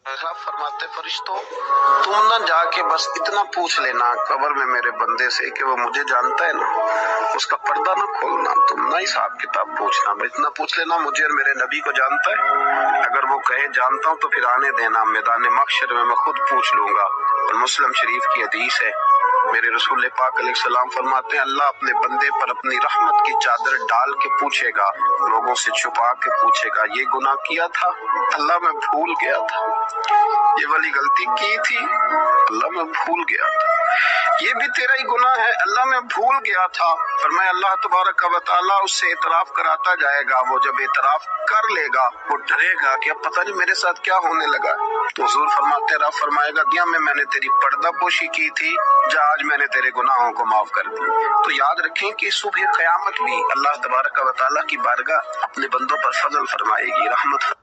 अल्लाह फरमाते फरिश्तों, तुम ना जाके बस इतना पूछ लेना कब्र में मेरे बंदे से कि वो मुझे जानता है ना, उसका पर्दा ना खोलना, तुम ना हिसाब किताब पूछना, बस इतना पूछ लेना मुझे और मेरे नबी को जानता है। अगर वो कहे जानता हूँ तो फिर आने देना, मैदान महशर में मैं खुद पूछ लूंगा। और मुस्लिम शरीफ की हदीस है, मेरे रसूल पाक अलैहिस्सलाम फरमाते हैं अल्लाह अपने बंदे पर अपनी रहमत की चादर डाल के पूछेगा, लोगों से छुपा के पूछेगा, ये गुनाह किया था अल्लाह मैं भूल गया था, ये वाली गलती की थी अल्लाह मैं भूल गया था, ये भी तेरा ही गुनाह है अल्लाह मैं भूल गया था। फरमाया अल्लाह तबारक व तआला उससे इतराफ कराता जाएगा। वो जब इतराफ कर लेगा वो डरेगा कि अब पता नहीं मेरे साथ क्या होने लगा। तो हुजूर फरमाते रब फरमाएगा दिया मैंने तेरी पर्दा पोशी की थी, जा आज मैंने तेरे गुनाहों को माफ कर दी। तो याद रखें कि सुबह क़यामत भी अल्लाह तबारक व तआला की बारगाह अपने बंदों पर फजल फरमाएगी, रहमत